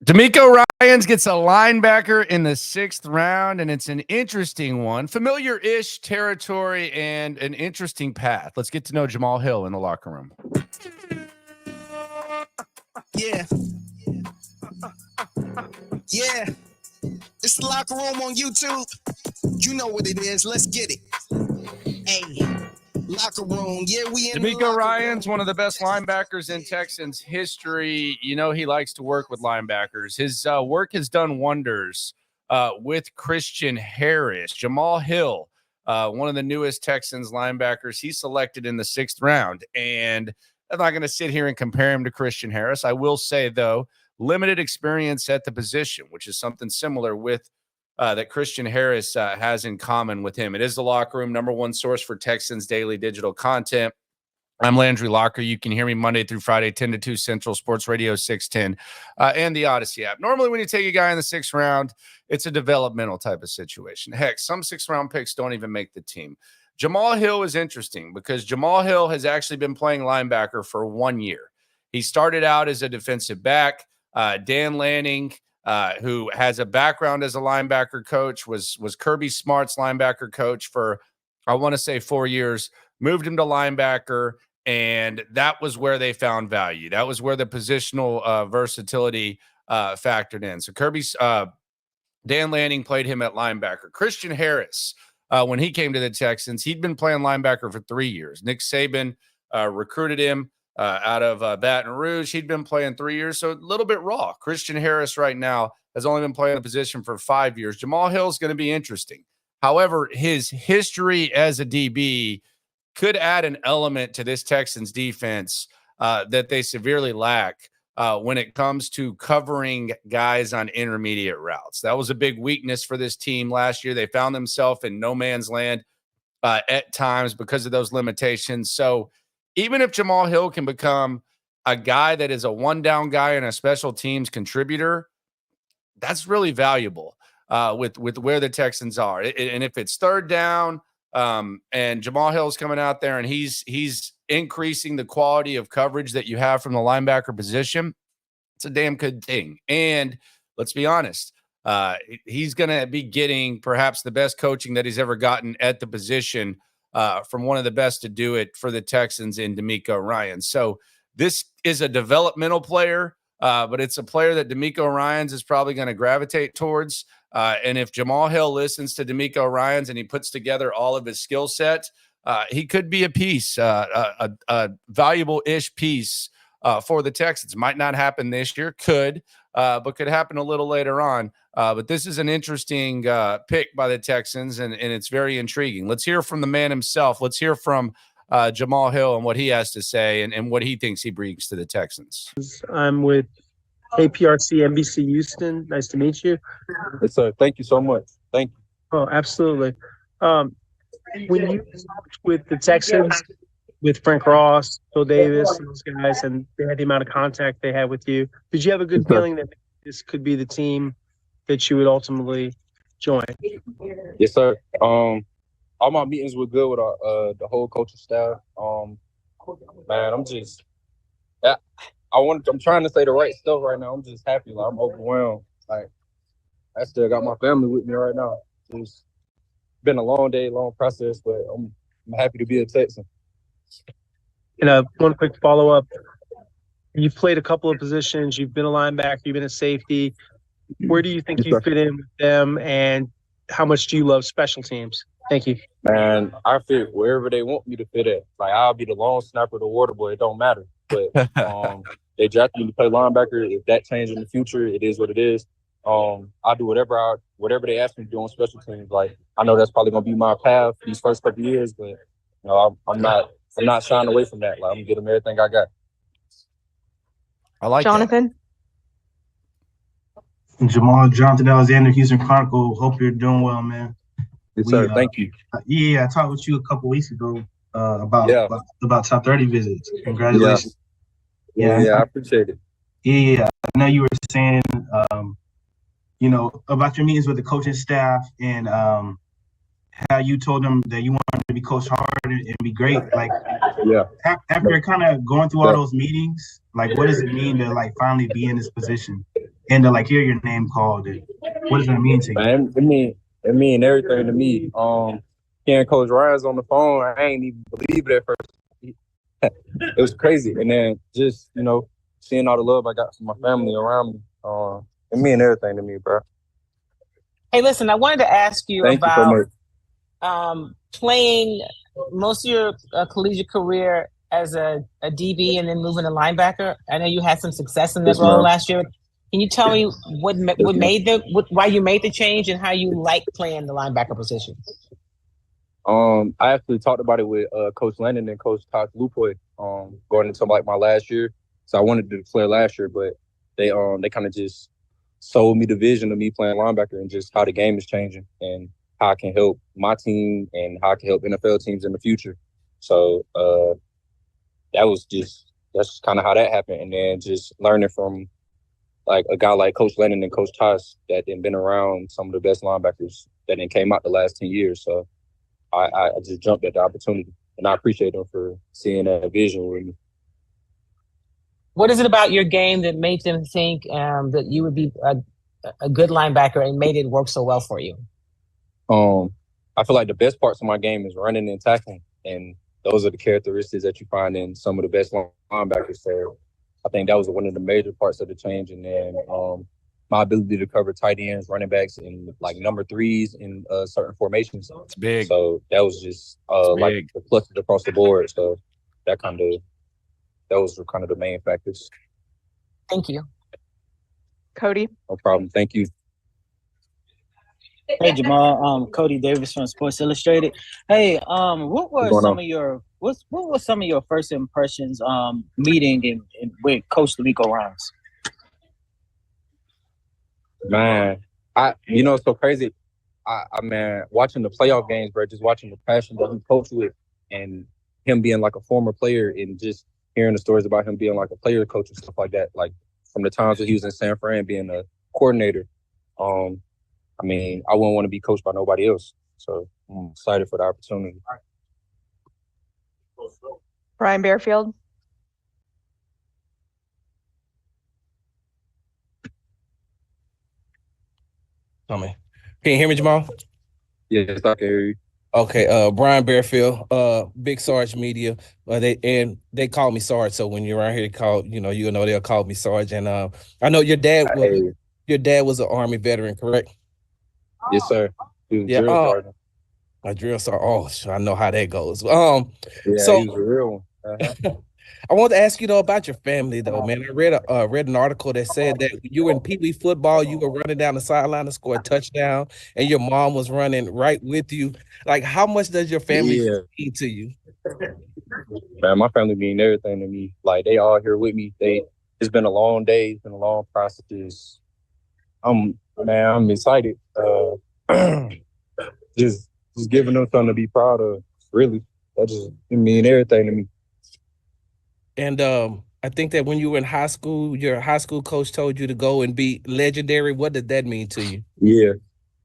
DeMeco Ryans gets a linebacker in the 6th round, and it's an interesting one. Familiar-ish territory and an interesting path. Let's get to know Jamal Hill in the locker room. Yeah. It's the locker room on YouTube. You know what it is. Let's get it. Hey, locker room. Yeah, we in DeMeco Ryans, one of the best linebackers in Texans history. You know he likes to work with linebackers. His work has done wonders with Christian Harris. Jamal Hill, one of the newest Texans linebackers, he's selected in the 6th round. And I'm not going to sit here and compare him to Christian Harris. I will say, though, limited experience at the position, which is something similar with that Christian Harris has in common with him. It is the locker room, #1 source for Texans daily digital content. I'm Landry Locker. You can hear me Monday through Friday, 10 to 2 Central, Sports Radio 610, and the Odyssey app. Normally, when you take a guy in the 6th round, it's a developmental type of situation. Heck, some 6th-round picks don't even make the team. Jamal Hill is interesting because Jamal Hill has actually been playing linebacker for 1 year. He started out as a defensive back. Dan Lanning, who has a background as a linebacker coach, was Kirby Smart's linebacker coach for, I want to say, 4 years, moved him to linebacker, and that was where they found value. That was where the positional versatility factored in. So Dan Lanning played him at linebacker. Christian Harris, when he came to the Texans, he'd been playing linebacker for 3 years. Nick Saban recruited him out of Baton Rouge. He'd been playing 3 years, so a little bit raw. Christian Harris right now has only been playing the position for 5 years. Jamal Hill is going to be interesting. However, his history as a DB could add an element to this Texans defense that they severely lack when it comes to covering guys on intermediate routes. That was a big weakness for this team last year. They found themselves in no man's land at times because of those limitations. So even if Jamal Hill can become a guy that is a one-down guy and a special teams contributor, that's really valuable with where the Texans are. And if it's 3rd down and Jamal Hill's coming out there and he's increasing the quality of coverage that you have from the linebacker position, it's a damn good thing. And let's be honest, he's going to be getting perhaps the best coaching that he's ever gotten at the position from one of the best to do it for the Texans in DeMeco Ryans. So this is a developmental player, but it's a player that DeMeco Ryans is probably going to gravitate towards. And if Jamal Hill listens to DeMeco Ryans and he puts together all of his skill set, he could be a piece, a valuable-ish piece for the Texans. Might not happen this year, but could happen a little later on. But this is an interesting pick by the Texans, and it's very intriguing. Let's hear from the man himself. Let's hear from Jamal Hill and what he has to say and what he thinks he brings to the Texans. I'm with APRC NBC Houston. Nice to meet you. Yes, sir. Thank you so much. Thank you. Oh, absolutely. When you talked with the Texans, with Frank Ross, Phil Davis, and those guys, and they had the amount of contact they had with you, did you have a good feeling that this could be the team that you would ultimately join? Yes, sir. All my meetings were good with the whole coaching staff. Man, I'm trying to say the right stuff right now. I'm just happy. Like, I'm overwhelmed. Like, I still got my family with me right now. It's been a long day, long process, but I'm happy to be a Texan. And one quick follow-up. You've played a couple of positions. You've been a linebacker. You've been a safety. Where do you think you fit in with them, and how much do you love special teams? Thank you. Man, I fit wherever they want me to fit at. Like, I'll be the long snapper, the water boy. It don't matter. But they drafted me to play linebacker. If that changes in the future, it is what it is. I'll do whatever they ask me to do on special teams. Like, I know that's probably gonna be my path these first couple of years, but I'm not shying away from that. Like, I'm gonna give them everything I got. I like Jonathan. Jonathan Alexander, Houston Chronicle. Hope you're doing well, man. Yes, sir. Thank you. Yeah, I talked with you a couple weeks ago about top 30 visits. Congratulations. Yeah, I appreciate it. Yeah, I know you were saying, about your meetings with the coaching staff and how you told them that you wanted to be coached hard and be great. Like, after kind of going through all those meetings, like, what does it mean to, like, finally be in this position? and to like hear your name called? And what does that mean to you? Man, it mean everything to me. Hearing Coach Ryan's on the phone, I ain't even believe it at first. It was crazy, and then just seeing all the love I got from my family around me, it mean everything to me, bro. Hey, listen, I wanted to ask you Thank you so about much. playing most of your collegiate career as a DB and then moving to linebacker. I know you had some success in that Yes, role ma'am. last year. Can you tell me why you made the change and how you like playing the linebacker position? I actually talked about it with Coach Landon and Coach Todd Lupoy going into like my last year. So I wanted to declare last year, but they kind of just sold me the vision of me playing linebacker and just how the game is changing and how I can help my team and how I can help NFL teams in the future. So that's just kind of how that happened. And then just learning from like a guy like Coach Lennon and Coach Toss that then been around some of the best linebackers that then came out the last 10 years. So I just jumped at the opportunity, and I appreciate them for seeing that vision with me. What is it about your game that made them think that you would be a good linebacker and made it work so well for you? I feel like the best parts of my game is running and tackling, and those are the characteristics that you find in some of the best linebackers. So I think that was one of the major parts of the change. And then my ability to cover tight ends, running backs, and like number threes in certain formations. It's big. So that was just like the pluses across the board. So those were kind of the main factors. Thank you. Cody. No problem. Thank you. Hey Jamal, Cody Davis from Sports Illustrated. Hey, what were some of your first impressions meeting and with Coach DeMeco Ryans? Man, it's so crazy. I man, watching the playoff games, bro, just watching the passion that he coached with, and him being like a former player, and just hearing the stories about him being like a player coach and stuff like that. Like from the times that he was in San Fran being a coordinator. I mean, I wouldn't want to be coached by nobody else. So I'm excited for the opportunity. Brian Bearfield. Tell me. Can you hear me, Jamal? Yes, I can hear you. Okay, Brian Bearfield, Big Sarge Media. They call me Sarge, so when you're around here, they'll call me Sarge. And I know your dad was an Army veteran, correct? Yes, sir. He was drill sergeant. A drill sergeant. Oh, I know how that goes. Yeah, he was a real one. Uh-huh. I want to ask you though about your family though, man. I read an article that said that you were in Pee Wee football, you were running down the sideline to score a touchdown, and your mom was running right with you. Like, how much does your family mean to you? Man, my family mean everything to me. Like, they all here with me. It's been a long day. It's been a long process. I'm excited. Just giving them something to be proud of. Really, it mean everything to me. And I think that when you were in high school, your high school coach told you to go and be legendary. What did that mean to you? Yeah,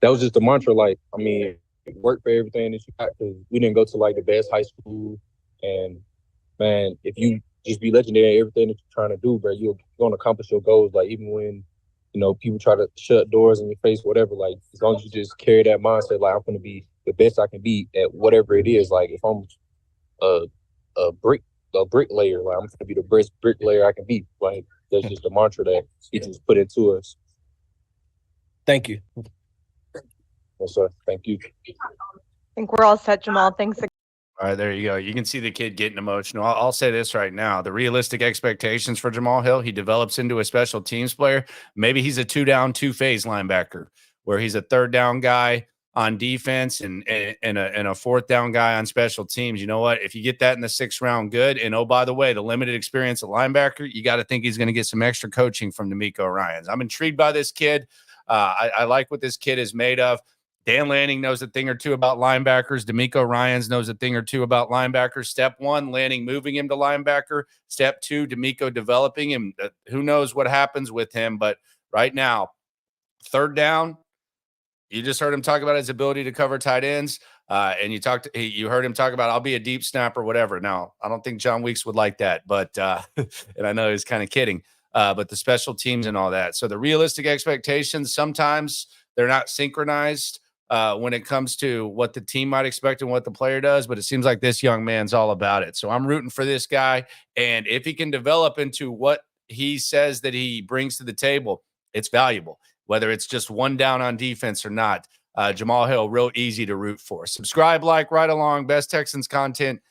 that was just a mantra. Like, I mean, work for everything that you got, because we didn't go to like the best high school. And man, if you just be legendary in everything that you're trying to do, bro, you're going to accomplish your goals. Like, even when people try to shut doors in your face, whatever. Like, as long as you just carry that mindset, like, I'm going to be the best I can be at whatever it is. Like, if I'm a bricklayer, like, I'm going to be the best bricklayer I can be. Like, that's just a mantra that he just put into us. Thank you. Yes, sir. Thank you. I think we're all set, Jamal. Thanks. All right, there you go. You can see the kid getting emotional. I'll say this right now. The realistic expectations for Jamal Hill, he develops into a special teams player. Maybe he's a 2-down, 2-phase linebacker where he's a 3rd down guy on defense and a 4th down guy on special teams. You know what? If you get that in the 6th round, good. And, oh, by the way, the limited experience at linebacker, you got to think he's going to get some extra coaching from DeMeco Ryans. I'm intrigued by this kid. I like what this kid is made of. Dan Lanning knows a thing or two about linebackers. DeMeco Ryans knows a thing or two about linebackers. Step 1, Lanning moving him to linebacker. Step 2, DeMeco developing him. Who knows what happens with him? But right now, 3rd down, you just heard him talk about his ability to cover tight ends. And you heard him talk about, I'll be a deep snapper, whatever. Now, I don't think John Weeks would like that, but and I know he's kind of kidding. but the special teams and all that. So the realistic expectations, sometimes they're not synchronized when it comes to what the team might expect and what the player does, but it seems like this young man's all about it. So I'm rooting for this guy. And if he can develop into what he says that he brings to the table, it's valuable, whether it's just one down on defense or not. Jamal Hill, real easy to root for. Subscribe, like, right along. Best Texans content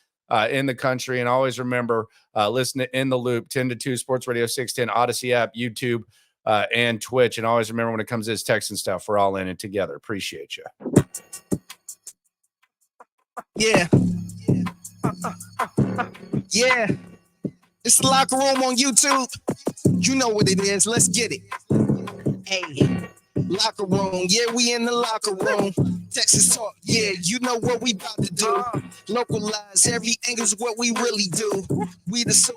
in the country. And always remember, listen to In the Loop, 10 to 2, Sports Radio 610, Odyssey app, YouTube, and Twitch. And always remember, when it comes to this Texan stuff, we're all in it together. Appreciate you. Yeah. Yeah. It's the Locker Room on YouTube. You know what it is. Let's get it. Hey, Locker Room. Yeah, we in the locker room. Texas talk. Yeah, you know what we about to do. Localize every angle's what we really do. We the